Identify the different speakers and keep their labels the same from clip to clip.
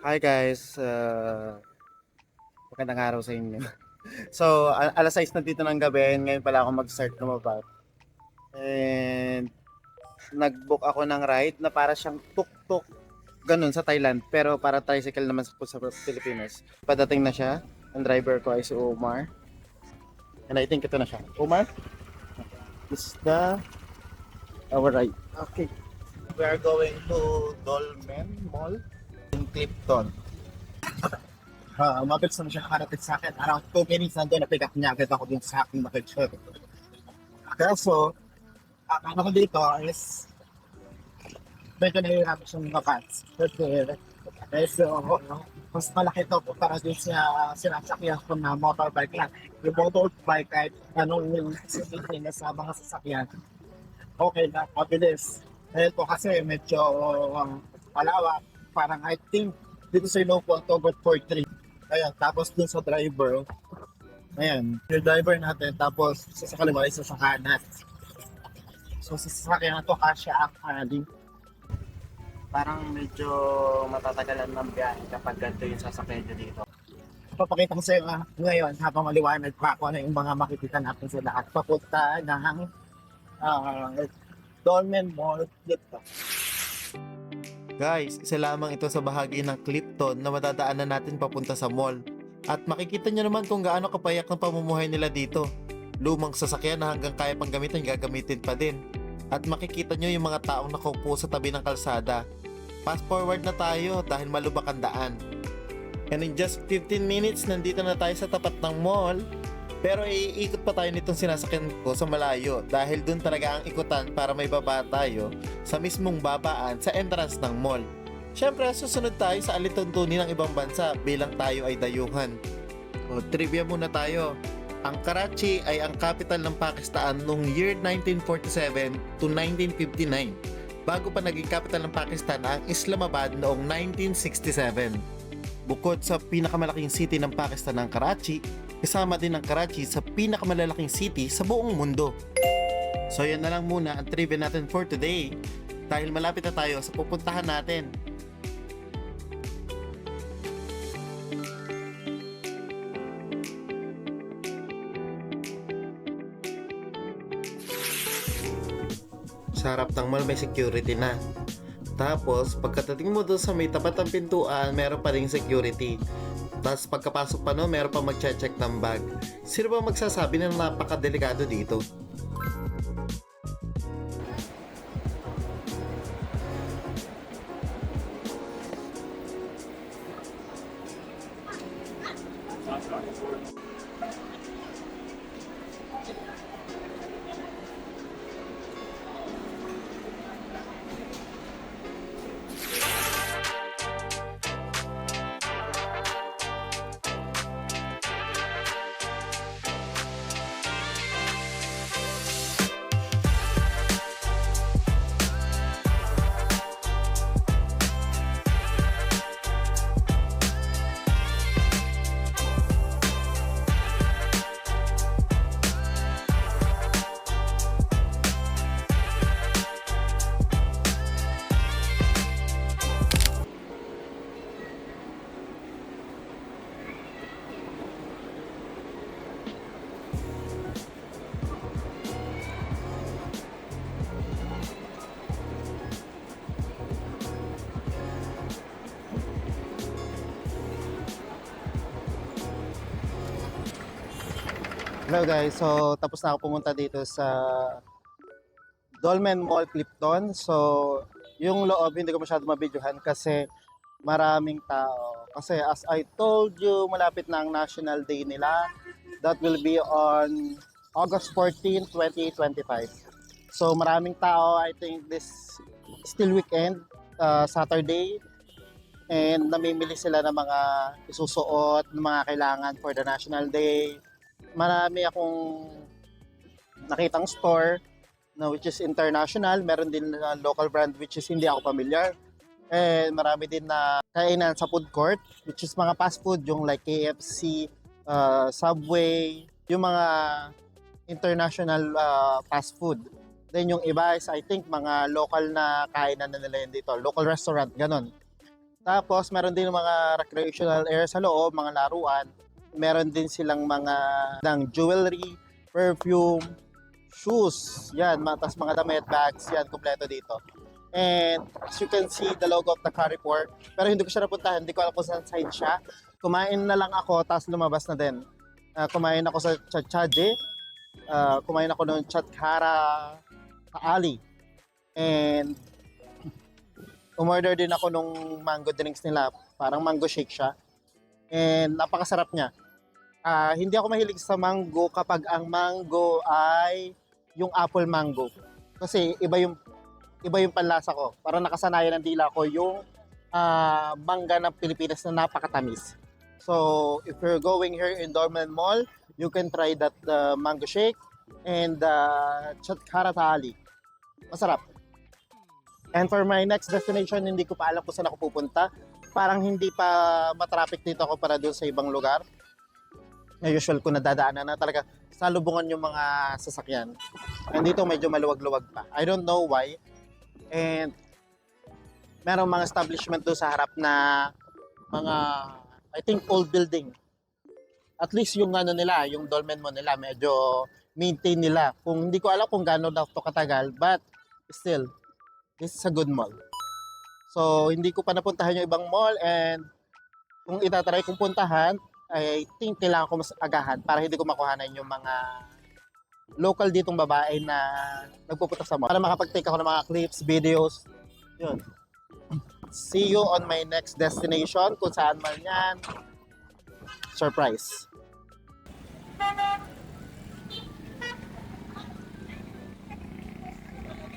Speaker 1: Hi guys, magandang araw sa inyo. So, alas 6 na dito ng gabi, ngayon pala ako mag-start lumabas. And nag-book ako ng ride na para siyang tuk-tuk, ganun sa Thailand, pero para tricycle naman sa Pilipinas. Padating na siya, ang driver ko ay si Omar. And I think ito na siya. Omar, this is our ride. Okay, we are going to Dolmen Mall in Clifton. Mabilis naman siya nakarating sa akin. Around 2 minutes nandun, na-pick up niya agad ako dun sa aking location. Kaso, ang ano ko dito is medyo nahihirap siyang mabats. Kasi mas malaki to para din sa sinasakyan ko na motorbike lang. Yung motorbike kahit anong yung sasakyan na sa mga sasakyan, okay na, mabilis. Dahil po kasi medyo malawak. Parang I think dito sa Ilocos, October 43. Ayan, tapos dun sa driver, ayan, yung driver natin, tapos sa kaliwa, isa sa kanan. So sa sasakyan na to, kasya actually. Parang medyo matatagalan ng biyahe kapag ganito yung sasakyan nyo dito. Papakita ko sa iyo ngayon habang maliwanag pa ako ano yung mga makikita natin sa lahat. Papunta ng Dolmen Mall dito. Guys, isa lamang ito sa bahagi ng Clifton na madadaanan natin papunta sa mall. At makikita nyo naman kung gaano kapayak ng pamumuhay nila dito. Lumang sasakyan na hanggang kaya pang gamitin, gagamitin pa din. At makikita nyo yung mga taong nakaupo sa tabi ng kalsada. Fast forward na tayo dahil malubak ang daan. And in just 15 minutes, nandito na tayo sa tapat ng mall. Pero iikot pa tayo nitong sinasakyan ko sa malayo dahil dun talaga ang ikutan para may baba tayo sa mismong babaan sa entrance ng mall. Siyempre, susunod tayo sa alituntunin ng ibang bansa bilang tayo ay dayuhan. O, trivia muna tayo. Ang Karachi ay ang capital ng Pakistan noong year 1947 to 1959 bago pa naging capital ng Pakistan ang Islamabad noong 1967. Bukod sa pinakamalaking city ng Pakistan ng Karachi, kasama din ang Karachi sa pinakamalalaking city sa buong mundo. So yan na lang muna ang trivia natin for today dahil malapit na tayo sa pupuntahan natin. Sa harap ng mall may security na. Tapos pagkatating mo doon sa may tapat ng pintuan, meron pa ring security. Tapos pagkapasok pa no, meron pa mag-check ng bag. Sino ba magsasabi na napakadelikado dito? Hello guys, so tapos na ako pumunta dito sa Dolmen Mall Clifton. So yung loob hindi ko masyado mabidyohan kasi maraming tao. Kasi as I told you, malapit na ang National Day nila. That will be on August 14, 2025. So maraming tao, I think this still weekend, Saturday. And namimili sila ng mga isusuot, ng mga kailangan for the National Day. Marami akong nakitang store na which is international, meron din na local brand which is hindi ako familiar. And marami din na kainan sa food court which is mga fast food yung like KFC, Subway, yung mga international fast food. Then yung iba is I think mga local na kainan na nila yun dito, local restaurant, ganun.
Speaker 2: Tapos meron din mga recreational area sa loob, mga laruan. Meron din silang mga jewelry, perfume, shoes, yan, tas mga damit, bags, yan, kompleto dito. And as you can see, the logo of the Carrefour. Pero hindi ko siya napuntahan, hindi ko alam kung saan side siya. Kumain na lang ako, tapos lumabas na din. Kumain ako sa Chachaje, kumain ako ng Chatkara sa Ali. And umorder din ako nung mango drinks nila. Parang mango shake siya. And napakasarap niya. Hindi ako mahilig sa mango kapag ang mango ay yung apple mango. Kasi iba yung panlasa ko. Parang nakasanayan ng dila ko yung mangga ng Pilipinas na napakatamis. So, if you're going here in Dorman Mall, you can try that mango shake and Chatkara Thali. Masarap. And for my next destination, hindi ko pa alam kung saan ako pupunta. Parang hindi pa matraffic dito ako para doon sa ibang lugar. Na usual ko nadadaanan na talaga salubungan yung mga sasakyan. And dito medyo maluwag-luwag pa. I don't know why. And merong mga establishment doon sa harap na mga, I think, old building. At least yung ano nila, yung dolmen mo nila, medyo maintain nila. Kung hindi ko alam kung gaano na ito katagal, but still, this is a good mall. So, hindi ko pa napuntahan yung ibang mall and kung itatry kong puntahan, I think kailangan ko mas agahan para hindi ko makuhanan yung mga local ditong babae na nagpupunta sa mall. Para makapag-take ako ng mga clips, videos. Yun. See you on my next destination, kung saan man yan. Surprise.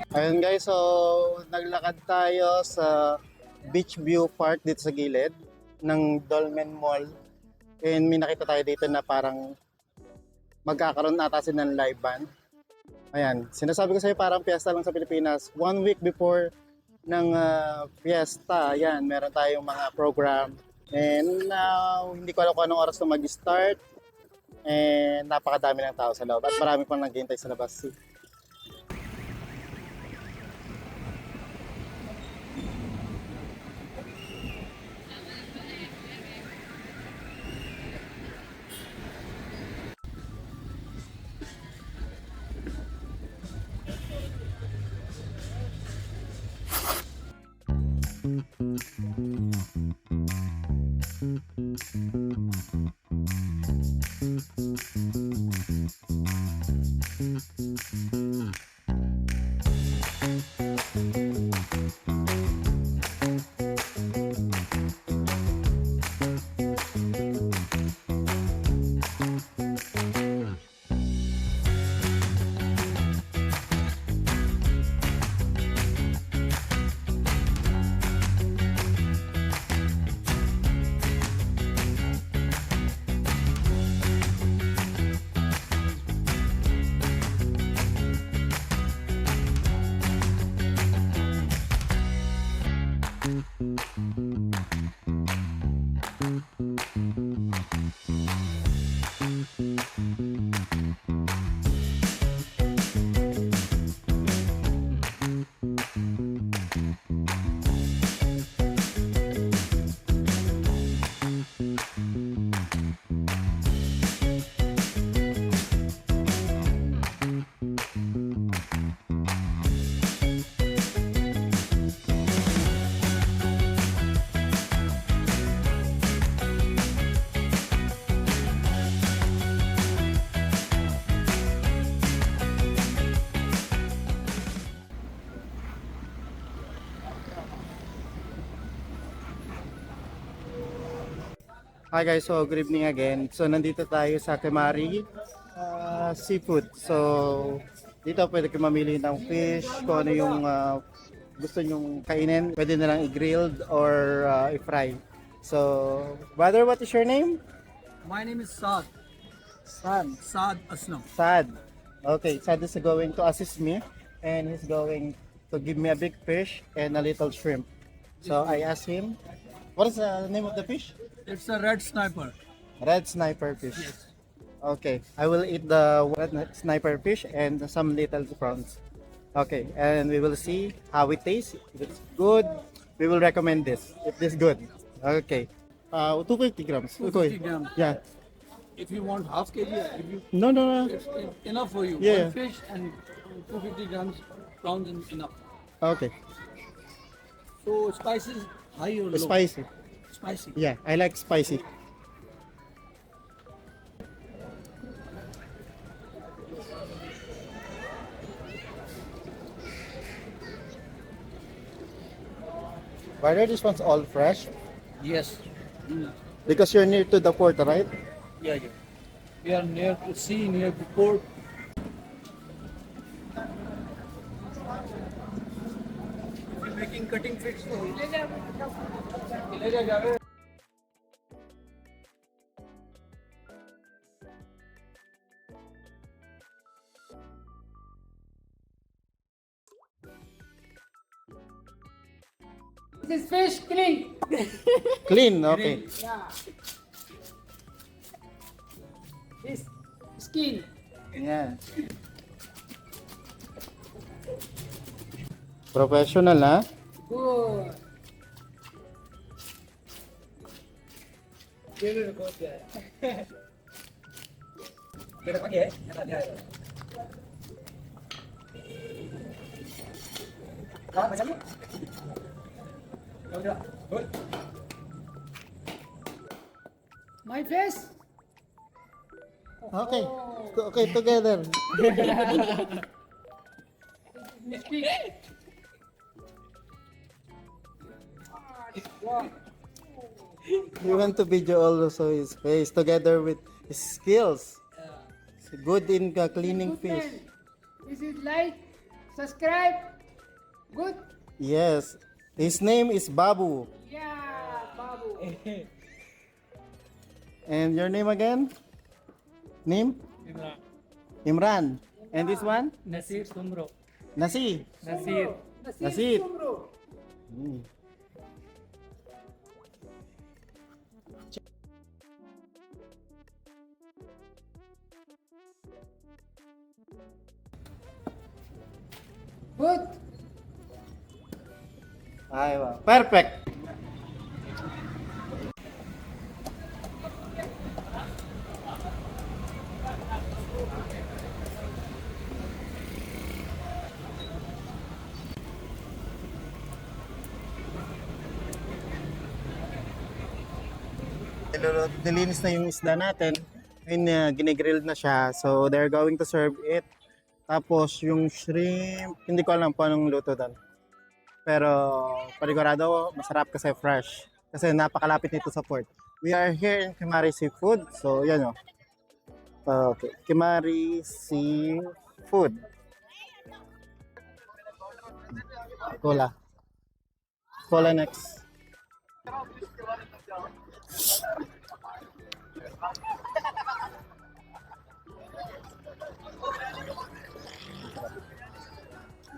Speaker 2: Ayun guys, so naglakad tayo sa Beach View Park dito sa gilid ng Dolmen Mall. And may nakita tayo dito na parang magkakaroon ata sila ng live band. Ayan, sinasabi ko sa iyo parang fiesta lang sa Pilipinas. 1 week before ng fiesta, ayan, meron tayong mga program. And now, hindi ko alam kung anong oras na mag-start. And napakadami ng tao sa loob. At marami pang naghihintay sa labas. Hi guys, so good evening again. So nandito tayo sa Kemari Seafood. So dito pwede kayo mamili ng fish, kung ano yung gusto nyong kainin. Pwede na lang i-grilled or i-fry. So, brother, what is your name?
Speaker 3: My name is Saad. Saad Aslam.
Speaker 2: Sad. Okay, Sad is going to assist me and he's going to give me a big fish and a little shrimp. So I asked him, what is the name of the fish?
Speaker 3: It's a red sniper.
Speaker 2: Red sniper fish.
Speaker 3: Yes.
Speaker 2: Okay, I will eat the red sniper fish and some little prawns. Okay, and we will see how it tastes. If it's good, we will recommend this. If this good. Okay. 250 grams.
Speaker 3: 250 grams.
Speaker 2: Yeah.
Speaker 3: If you want half kg, if you,
Speaker 2: No, no, no.
Speaker 3: it's enough for you.
Speaker 2: Yeah.
Speaker 3: One fish and 250 grams prawns is enough.
Speaker 2: Okay.
Speaker 3: So spices high or low?
Speaker 2: Spicy.
Speaker 3: Spicy.
Speaker 2: Yeah, I like spicy. Why are these ones all fresh?
Speaker 3: Yes.
Speaker 2: Because you're near to the port, right?
Speaker 3: Yeah, yeah. We are near to sea, near to port. We're making cutting fish.
Speaker 4: This fish clean.
Speaker 2: Clean, okay.
Speaker 4: Yeah. This skin.
Speaker 2: Yeah. Professional, ha?
Speaker 4: Good. Give it a go there. My face.
Speaker 2: Okay. Okay, together.
Speaker 4: Speak.
Speaker 2: We want to video also his face together with his skills. He's good in cleaning fish.
Speaker 4: This is like, subscribe. Good.
Speaker 2: Yes. His name is Babu.
Speaker 4: Yeah, Babu.
Speaker 2: And your name again? Name? Imran. And this one?
Speaker 3: Nasir Sumro.
Speaker 2: Nasi.
Speaker 3: Nasir.
Speaker 2: Nasir.
Speaker 4: Bro.
Speaker 2: Mm.
Speaker 4: Good.
Speaker 2: Ay, wow. Perfect. Nilinis na yung isda natin. Ayun, ginigrill na siya. So, they're going to serve it. Tapos, yung shrimp, hindi ko alam po anong luto doon. Pero, panigurado, masarap kasi fresh. Kasi napakalapit nito sa port. We are here in Kimari Seafood. So, yan o. Okay. Kimari Seafood. Cola. Cola next.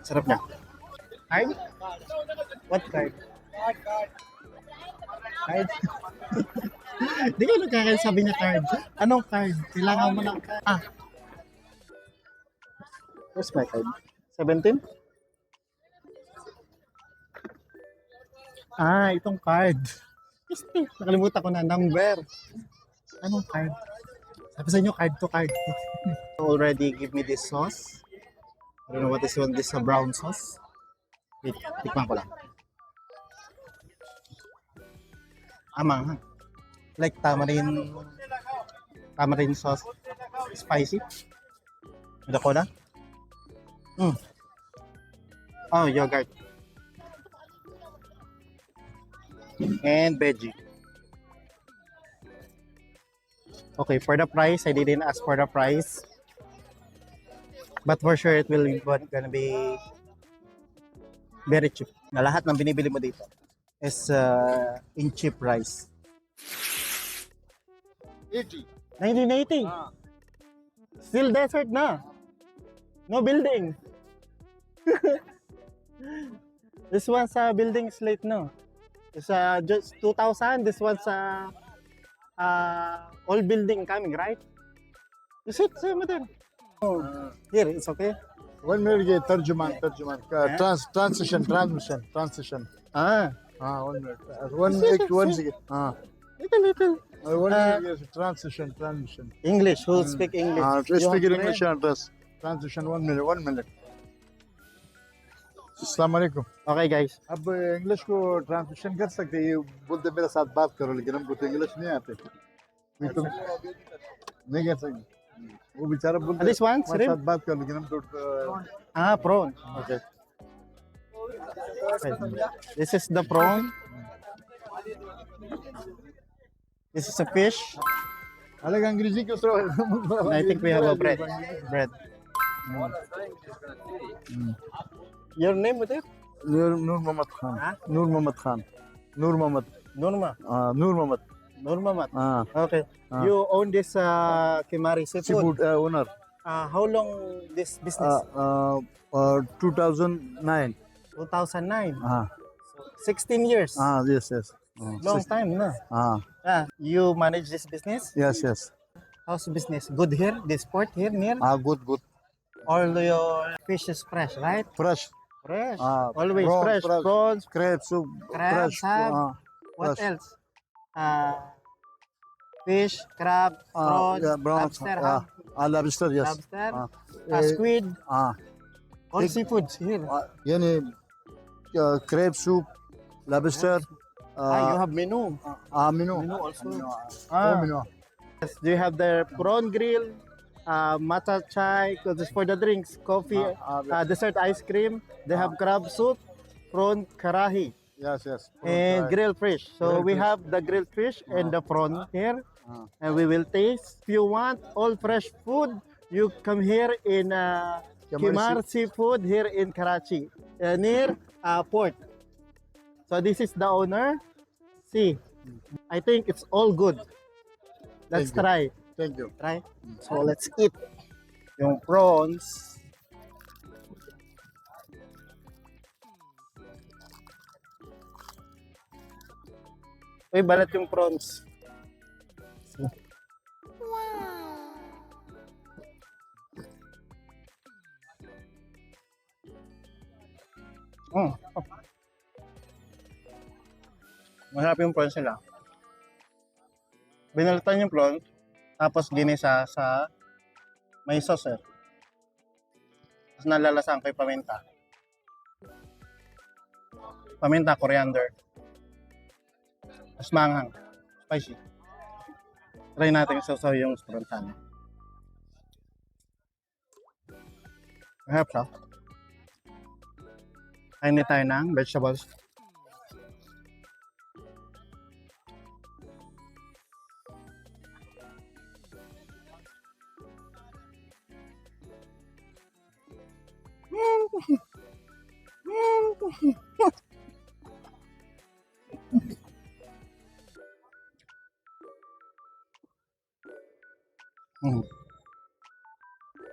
Speaker 2: Sarap niya. Card? What card? Card? Di ko nagkakasabi niya card. Anong card? Kailangan mo ng card. Ah. Where's my card? 17? Ah, itong card. Nakalimutan ko na. Number. Anong card? Sabi sa inyo, card to card. Already give me this sauce. I don't know what is one. This brown sauce. Wait, tikman ko lang. Amang, ha? Like tamarind sauce. Spicy. With the cola. Oh, yogurt. And veggie. Okay, for the price, I didn't ask for the price. But for sure, it will gonna be very cheap. Na lahat ng binibili mo dito is in cheap price. 1980. Still desert na. No building. This one's building slate no. It's just 2000. This one's all building coming, right? Is it same then? Here, it's okay.
Speaker 5: وين ترجمان ترجمان transition.
Speaker 2: Ah,
Speaker 5: 1 minute. One egg, one second.
Speaker 2: Little.
Speaker 5: One
Speaker 2: Uh,
Speaker 5: minute. Yes, transition.
Speaker 2: English. Who speak English?
Speaker 5: Just
Speaker 2: You
Speaker 5: speak
Speaker 2: have
Speaker 5: English
Speaker 2: friend?
Speaker 5: address. Transition 1 minute. 1 minute. अस्सलाम वालेकुम.
Speaker 2: Okay, guys.
Speaker 5: अब इंग्लिश को ट्रांसलेशन कर सकते हैं? ये बोलते मेरे साथ बात करो, लेकिन हमको तो इंग्लिश नहीं आते, तुम नहीं कर सकते. वो बेचारा बोलते
Speaker 2: This one,
Speaker 5: हमारे
Speaker 2: shrimp?
Speaker 5: साथ बात करो, लेकिन हम तो
Speaker 2: Prawn. Okay. This is the prawn. This is a fish.
Speaker 5: अलग अंग्रेजी क्यों sir?
Speaker 2: And I think we have a bread. Bread. Your name with it?
Speaker 5: नूर मोहम्मद खान.
Speaker 2: हाँ?
Speaker 5: नूर मोहम्मद खान. नूर मोहम्मद.
Speaker 2: Nurma.
Speaker 5: नूर मोहम्मद.
Speaker 2: Nurma.
Speaker 5: हाँ.
Speaker 2: Okay.
Speaker 5: Ah.
Speaker 2: You own this Kimari seafood.
Speaker 5: Seafood owner.
Speaker 2: How long this business?
Speaker 5: 2009.
Speaker 2: 2009.
Speaker 5: हाँ.
Speaker 2: 16 years.
Speaker 5: Yes.
Speaker 2: Long time, no? Yeah. You manage this business?
Speaker 5: Yes.
Speaker 2: How's the business? Good here? This port here near?
Speaker 5: Good.
Speaker 2: All your fish is fresh, right?
Speaker 5: Fresh.
Speaker 2: Fresh.
Speaker 5: Ah,
Speaker 2: Always
Speaker 5: prawn,
Speaker 2: fresh.
Speaker 5: fresh.
Speaker 2: Prawns.
Speaker 5: Crab soup.
Speaker 2: Crab,
Speaker 5: Fresh.
Speaker 2: crab. What
Speaker 5: fresh.
Speaker 2: else? Fish, crab, prawns, lobster, huh?
Speaker 5: Lobster, yes.
Speaker 2: Lobster,
Speaker 5: Eh,
Speaker 2: squid,
Speaker 5: हाँ.
Speaker 2: all seafoods here.
Speaker 5: यानी crab soup, lobster.
Speaker 2: You have menu.
Speaker 5: Menu.
Speaker 2: Menu also.
Speaker 5: Menu.
Speaker 2: Yes, do you have the prawn grill, matcha chai, because it's for the drinks, coffee, dessert ice cream. They have crab soup, prawn karahi,
Speaker 5: Yes.
Speaker 2: and grilled fish. So
Speaker 5: Grilled
Speaker 2: we
Speaker 5: fish.
Speaker 2: have the grilled fish and the prawn here,
Speaker 5: Ah.
Speaker 2: and we will taste. If you want all fresh food, you come here in Kimar Seafood here in Karachi, near port. So this is the owner. See, I think it's all good. Let's
Speaker 5: Thank you.
Speaker 2: try.
Speaker 5: Thank you.
Speaker 2: Try. So let's eat yung prawns. Uy, balat yung prawns. Wow. Masarap yung prawns nila. Binalatan yung prawns, tapos ginisa sa may sauce. Tapos nalalasan ko yung paminta. Paminta, coriander. Tapos manghang. Spicy. Try natin yung sausaw yung sprontan. Mahirap siya. Kain din tayo ng vegetables.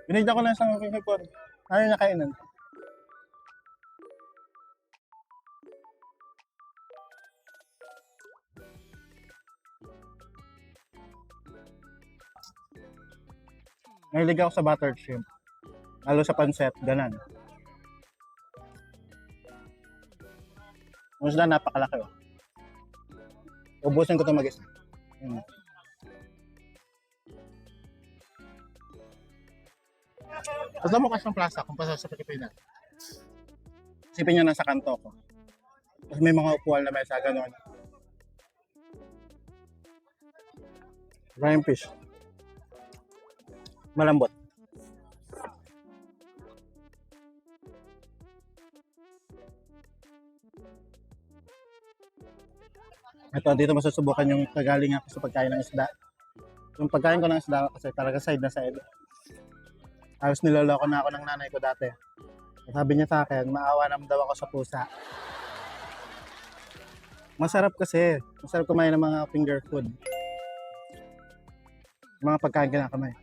Speaker 2: Binigyan ko lang sa aking hipon. Ano niya kainan? Nahilig ako sa buttered shrimp. Lalo sa pancet, ganan. Yung sila napakalaki. Oh. Ubusin ko ito mag-isa. Yun. Alam mo kasi ng plaza kung pasa sa Pilipinas. Isipin nyo nasa kanto ko. Tapos may mga upuan na mesa, gano'n. Prime fish. Malambot. Ito, dito masusubukan yung kagalingan ko sa pagkain ng isda. Yung pagkain ko ng isda kasi talaga side na side. Halos niloloko na ako ng nanay ko dati. Sabi niya sa akin, maawa naman daw ako sa pusa. Masarap kasi. Masarap kumain ng mga finger food. Mga pagkain kinakamay.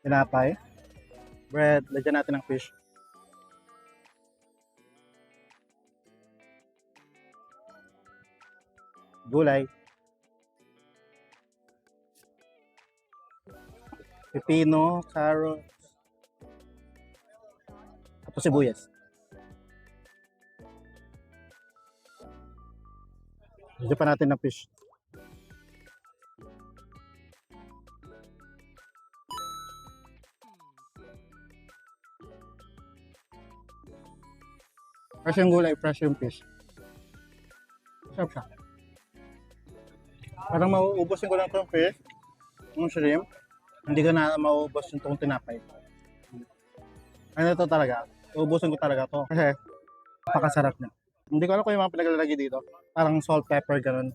Speaker 2: Tinapay. Bread. Lagyan natin ng fish. Gulay. Pipino, carrots. Tapos sibuyas. Medyo pa natin ng fish. Fresh yung gulay, fresh yung fish. Sarap siya. Parang mauubos yung gulay ng fish, yung shrimp. Hindi ka na mauubos yung itong tinapay. Ano ito talaga? Uubusin ko talaga to. Kasi napakasarap niya. Hindi ko alam kung yung mga pinaglalagay dito. Parang salt, pepper, ganun.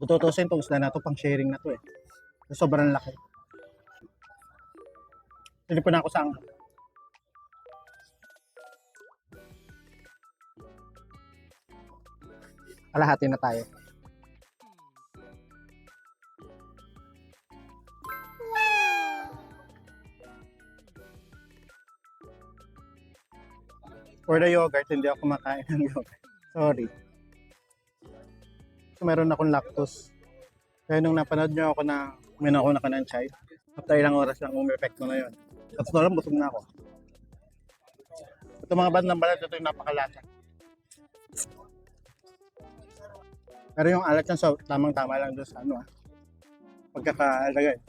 Speaker 2: Tututusin itong isla na to, pang sharing na to eh. Sobrang laki. Silipin na ako sa angka. Kalahati na tayo. For the yogurt, hindi ako kumakain ng yogurt. Sorry. So, meron akong lactose. Kaya nung napanood nyo ako na uminom ako na kanang chai, after ilang oras lang umepekto na yun. At so lang, busog na ako. Ito mga bandang balat, ito yung napakalasa. Pero yung alat niya, so, tamang-tama lang doon sa ano pagkakalagay.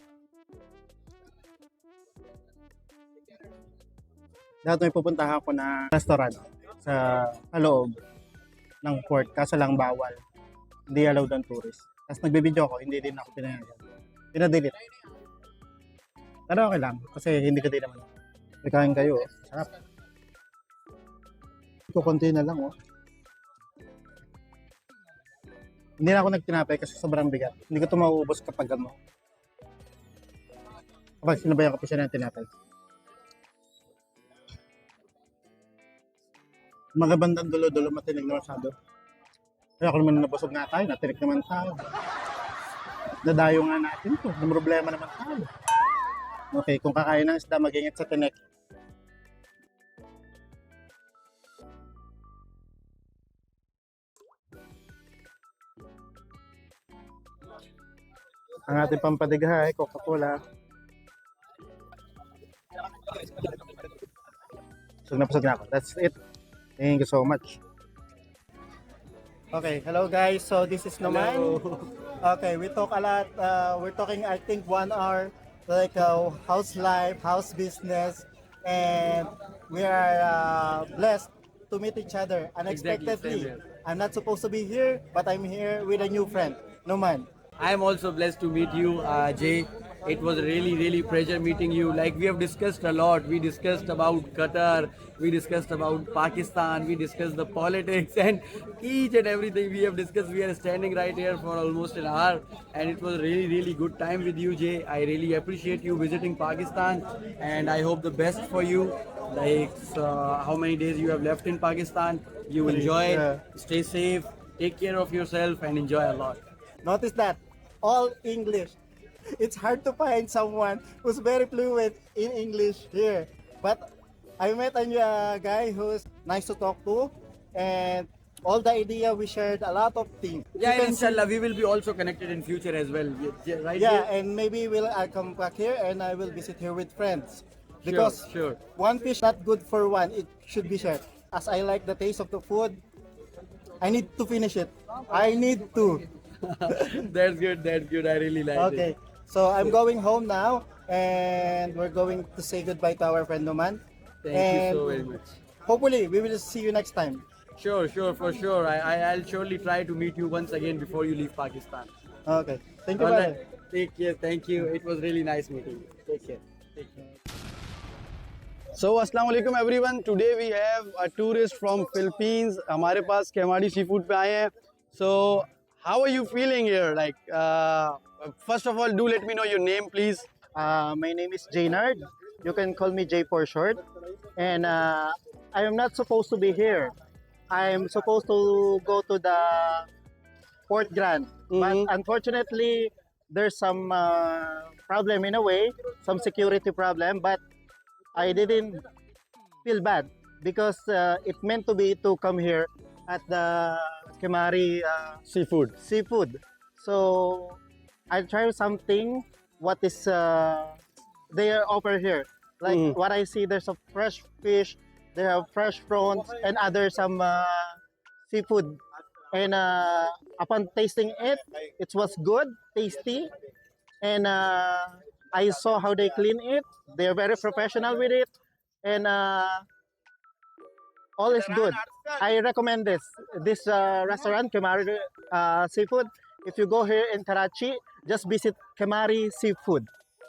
Speaker 2: Dapat may pupuntahan ko na restaurant sa loob ng port, kaso lang bawal. Hindi allowed ang tourist. Tapos nagbibideo ako, hindi din ako pinayagan. Pinadelete. Pero okay lang, kasi hindi ka din naman. Ikain kayo, sarap. Ito, konti na lang, Hindi na ako nagtinapay kasi sobrang bigat. Hindi ko ito mauubos kapag ano. Kapag sinabayan ko pa siya ng tinapay. Mga bandang dulo-dulo, matinig na masyado. Kaya ako naman nabusog na tayo, natinig naman tayo. Nadayo nga natin to, may problema naman tayo. Okay, kung kakain ng isda, mag-ingat sa tinik. Ang ating pampadighay, Coca-Cola. So, napusog na ako. That's it. Thank you so much. Okay, hello guys. So this is Noman. Okay, we talk a lot. We're talking, I think, 1 hour, like house life, house business, and we are blessed to meet each other unexpectedly. I'm not supposed to be here, but I'm here with a new friend, Noman.
Speaker 3: I am also blessed to meet you, Jay. It was really pleasure meeting you. Like, we have discussed a lot. We discussed about Qatar, we discussed about Pakistan, we discussed the politics, and each and everything we have discussed. We are standing right here for almost an hour, and it was really good time with you, Jay. I really appreciate you visiting Pakistan, and I hope the best for you. Like, how many days you have left in Pakistan? You enjoy, stay safe, take care of yourself, and enjoy a lot.
Speaker 2: Notice that all English. It's hard to find someone who's very fluent in English here. But I met a guy who's nice to talk to, and all the idea we shared a lot of things.
Speaker 3: Yeah,
Speaker 2: You can
Speaker 3: inshallah, we will be also connected in future as well. Yeah, right?
Speaker 2: Yeah,
Speaker 3: Jay?
Speaker 2: and maybe I'll come back here and I will visit here with friends. Because
Speaker 3: Sure.
Speaker 2: one fish not good for one, it should be shared. As I like the taste of the food, I need to finish it. I need to.
Speaker 3: That's good. I really like it.
Speaker 2: Okay, so I'm going home now, and we're going to say goodbye to our friend Noman.
Speaker 3: Thank you so very much.
Speaker 2: Hopefully, we will see you next time.
Speaker 3: Sure, for sure. I'll surely try to meet you once again before you leave Pakistan.
Speaker 2: Okay, thank you,
Speaker 3: All
Speaker 2: brother.
Speaker 3: right. Take care. Thank you. It was really nice meeting you. Take care.
Speaker 6: So अस्सलाम वालेकुम everyone. Today we have a tourist from Philippines. हमारे पास केमाड़ी seafood पे आए हैं. So how are you feeling here? Like first of all, do let me know your name, please.
Speaker 2: My name is Jaynard. You can call me Jay for short. And I am not supposed to be here. I am supposed to go to the Port Grand. But unfortunately, there's some problem in a way, some security problem. But I didn't feel bad because it meant to be to come here at the Kemari seafood. So I'll try something what is they offer here. Like
Speaker 6: Mhm.
Speaker 2: what I see, there's a fresh fish, there are fresh prawns, and other some seafood. And upon tasting it, it was good, tasty, and I saw how they clean it. They're very professional with it, and all is good. I recommend this restaurant, Kemari Seafood. If you go here in Karachi, just visit Kemari Seafood,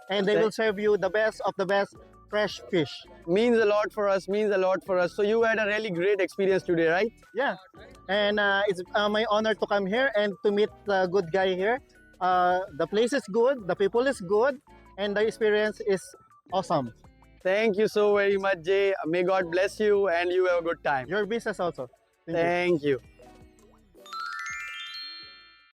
Speaker 2: and they
Speaker 6: Okay.
Speaker 2: will serve you the best of the best fresh fish.
Speaker 6: Means a lot for us, means a lot for us. So you had a really great experience today, right?
Speaker 2: Yeah, and it's my honor to come here and to meet the good guy here. The place is good, the people is good, and the experience is awesome.
Speaker 6: Thank you so very much, Jay. May God bless you and you have a good time.
Speaker 2: Your business also. Thank you.
Speaker 6: Thank you.